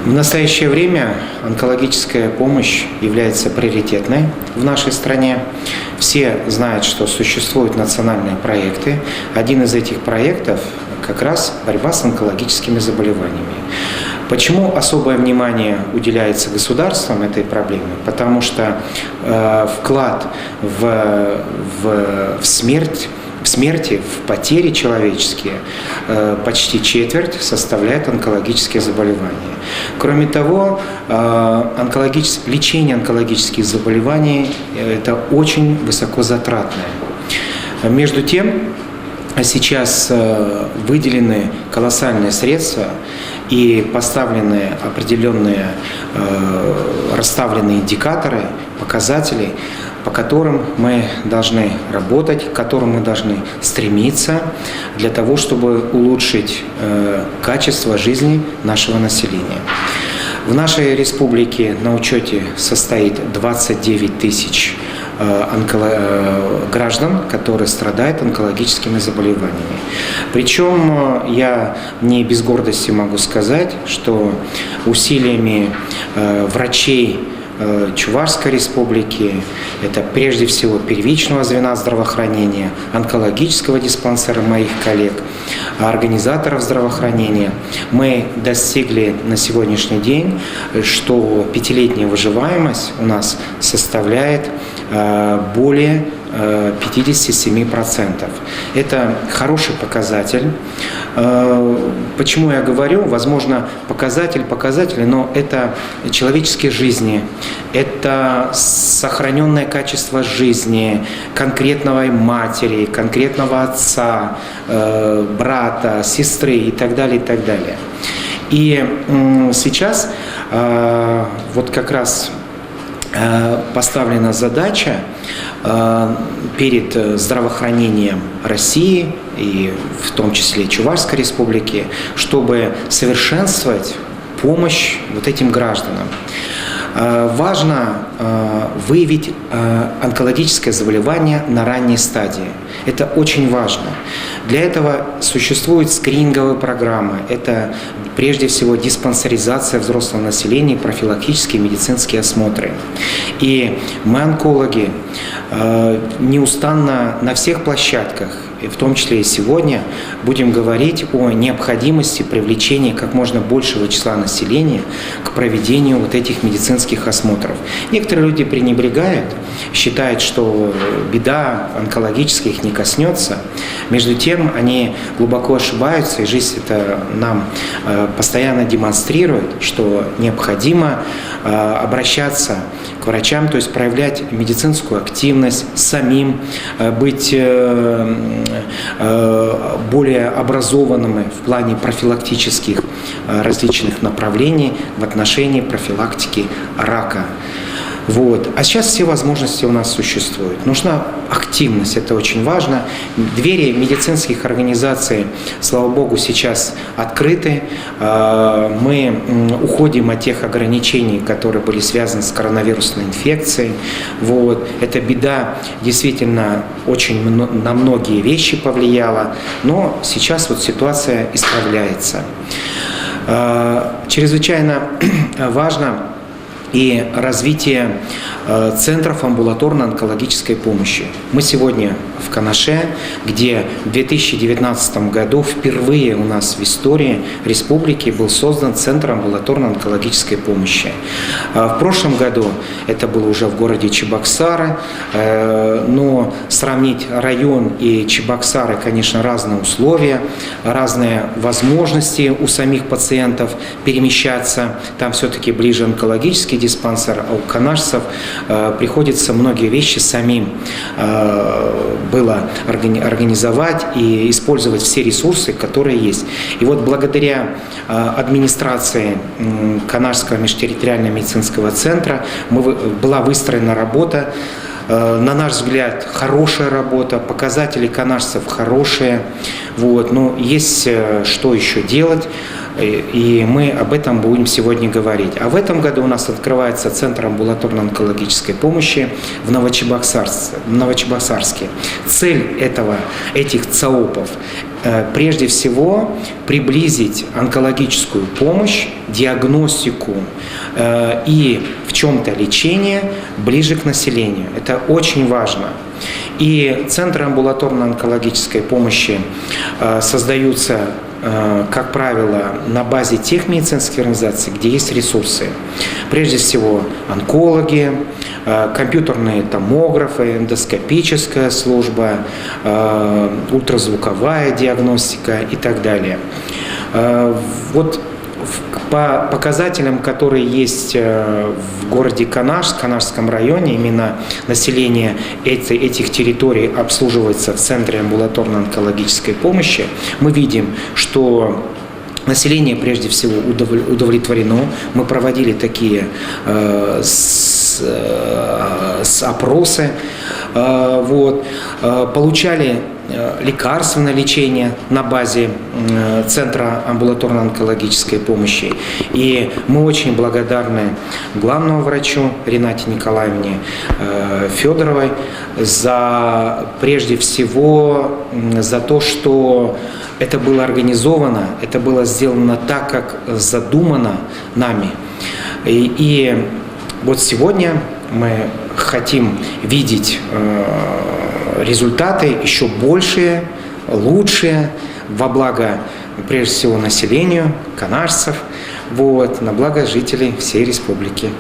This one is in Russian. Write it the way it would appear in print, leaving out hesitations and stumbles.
В настоящее время онкологическая помощь является приоритетной в нашей стране. Все знают, что существуют национальные проекты. Один из этих проектов как раз борьба с онкологическими заболеваниями. Почему особое внимание уделяется государством этой проблеме? Потому что вклад в смерти, в потери человеческие почти четверть составляет онкологические заболевания. Кроме того, лечение онкологических заболеваний – это очень высокозатратное. Между тем, сейчас выделены колоссальные средства и поставлены определенные расставленные индикаторы, показатели, по которым мы должны работать, к которым мы должны стремиться для того, чтобы улучшить качество жизни нашего населения. В нашей республике на учете состоит 29 тысяч граждан, которые страдают онкологическими заболеваниями. Причем я не без гордости могу сказать, что усилиями врачей Чувашской республики, это прежде всего первичного звена здравоохранения, онкологического диспансера моих коллег, организаторов здравоохранения, мы достигли на сегодняшний день, что пятилетняя выживаемость у нас составляет более 57%. Это хороший показатель. Почему я говорю, возможно, показатель, но это человеческие жизни, это сохраненное качество жизни конкретного матери, конкретного отца, брата, сестры и так далее, и так далее. И сейчас вот как раз поставлена задача перед здравоохранением России и в том числе Чувашской республики, чтобы совершенствовать помощь вот этим гражданам. Важно выявить онкологическое заболевание на ранней стадии. Это очень важно. Для этого существуют скрининговые программы. Это прежде всего диспансеризация взрослого населения, профилактические медицинские осмотры. И мы, онкологи, неустанно на всех площадках, в том числе и сегодня, будем говорить о необходимости привлечения как можно большего числа населения к проведению вот этих медицинских осмотров. Некоторые люди пренебрегают, считают, что беда онкологическая их не коснется. Между тем, они глубоко ошибаются, и жизнь это нам постоянно демонстрирует, что необходимо обращаться к врачам, то есть проявлять медицинскую активность, самим быть более образованными в плане профилактических различных направлений в отношении профилактики рака. Вот. А сейчас все возможности у нас существуют. Нужна активность, это очень важно. Двери медицинских организаций, слава богу, сейчас открыты. Мы уходим от тех ограничений, которые были связаны с коронавирусной инфекцией. Вот. Эта беда действительно очень на многие вещи повлияла, но сейчас вот ситуация исправляется. Чрезвычайно важно и развитие центров амбулаторно-онкологической помощи. Мы сегодня в Канаше, где в 2019 году впервые у нас в истории республики был создан Центр амбулаторно-онкологической помощи. В прошлом году это было уже в городе Чебоксары, но сравнить район и Чебоксары, конечно, разные условия, разные возможности у самих пациентов перемещаться. Там все-таки ближе онкологический диспансер, а у канашцев приходится многие вещи самим было организовать и использовать все ресурсы, которые есть. И вот благодаря администрации Канашского межтерриториального медицинского центра была выстроена работа. На наш взгляд, хорошая работа, показатели канашцев хорошие. Вот. Но есть что еще делать, и мы об этом будем сегодня говорить. А в этом году у нас открывается Центр амбулаторно-онкологической помощи в Новочебоксарске. Цель этих ЦАОПов прежде всего приблизить онкологическую помощь, диагностику и в чем-то лечение ближе к населению. Это очень важно. И центры амбулаторно-онкологической помощи создаются, как правило, на базе тех медицинских организаций, где есть ресурсы. Прежде всего онкологи, компьютерные томографы, эндоскопическая служба, ультразвуковая диагностика и так далее. Вот по показателям, которые есть в городе Канаш, в Канашском районе, именно население этих территорий обслуживается в Центре амбулаторно-онкологической помощи, мы видим, что население прежде всего удовлетворено. Мы проводили такие опросы, получали лекарственное лечение на базе Центра амбулаторно-онкологической помощи. И мы очень благодарны главному врачу Ренате Николаевне Федоровой прежде всего за то, что это было организовано, это было сделано так, как задумано нами. И вот сегодня мы хотим видеть результаты еще большие, лучшие, во благо, прежде всего, населению, канашцев, на благо жителей всей республики.